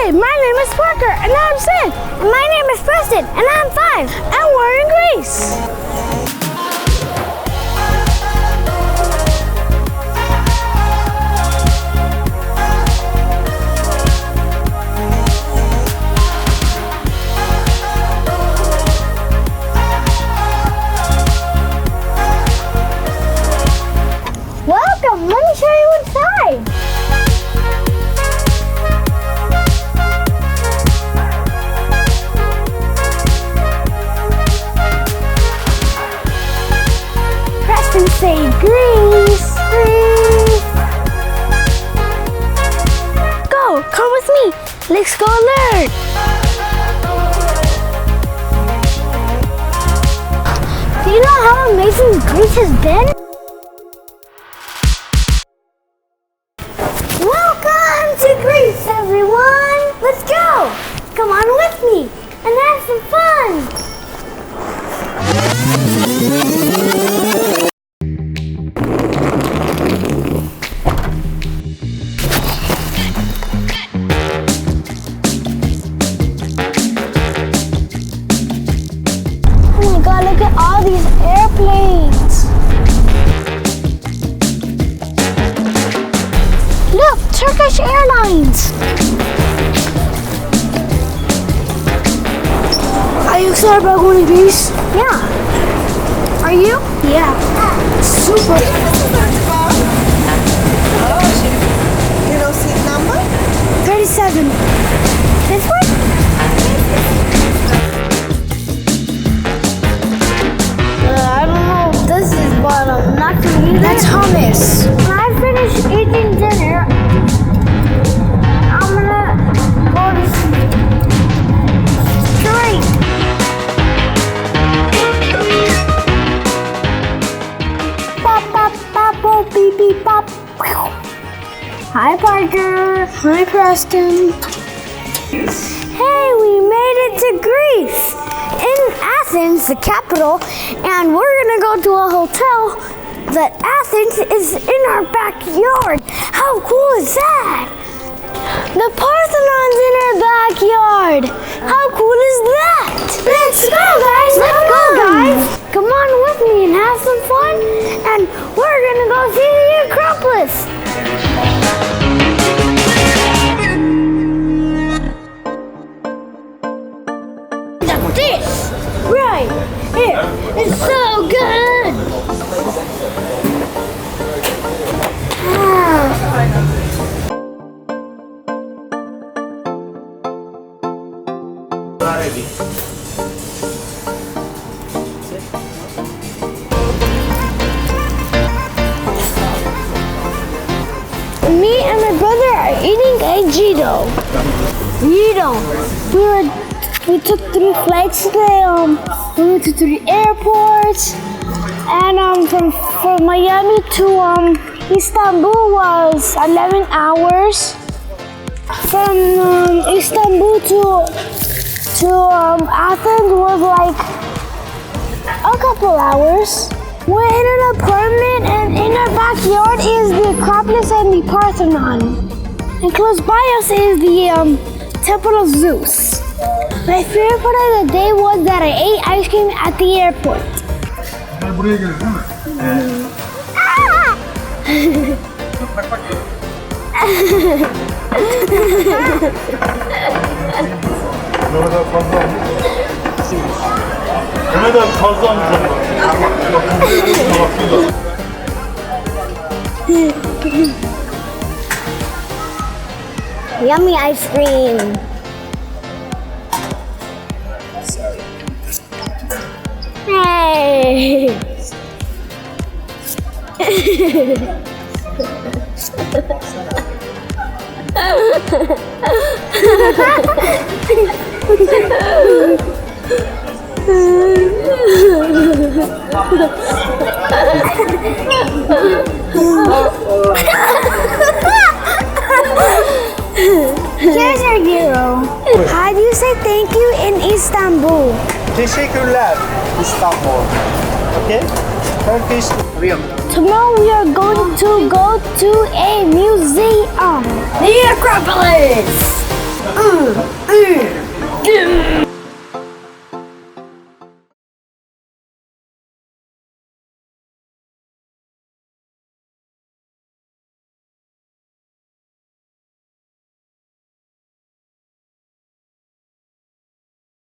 Hi, my name is Parker, and I'm 6. And my name is Preston, and I'm 5. And we're in Greece. Welcome, let me show you inside. Preston, say Greece, Greece. Go, come with me. Let's go learn. Do you know how amazing Greece has been? Welcome to Greece, everyone! Let's go! Come on with me and have some fun! Oh my god, look at all these airplanes. Look, Turkish Airlines. Are you excited about going to Greece? Yeah. Are you? Yeah. Super. You know seat number? 37. This one? I don't know if this is, but I'm not gonna eat That's hummus. When I finish eating dinner, I'm gonna go to straight. Pop, pop, pop, oh, beep, beep, pop. Hi, Parker. Hi, Preston. Hey, we made it to Greece, in Athens, the capital, and we're gonna go to a hotel that Athens is in our backyard. How cool is that? The Parthenon's in our backyard. How cool is that? Let's go, guys! Let's go, guys! Come on with me and have some fun, and we're gonna go see the Acropolis. This right here is so good. Me and my brother are eating a Gito. We took 3 flights today. We went to 3 airports, and from Miami to Istanbul was 11 hours. From Istanbul to Athens was like a couple hours. We're in an apartment, and in our backyard is the Acropolis and the Parthenon. And close by us is the Temple of Zeus. My favorite part of the day was that I ate ice cream at the airport. Buraya gelir değil mi? Mehmet abi fazla almış. Mehmet abi fazla almış. Yummy ice cream. Hey! Here's your euro. How do you say thank you in Istanbul? Teşekkürler İstanbul. Okay? Turkish real. Tomorrow we are going to go to a museum. The Acropolis!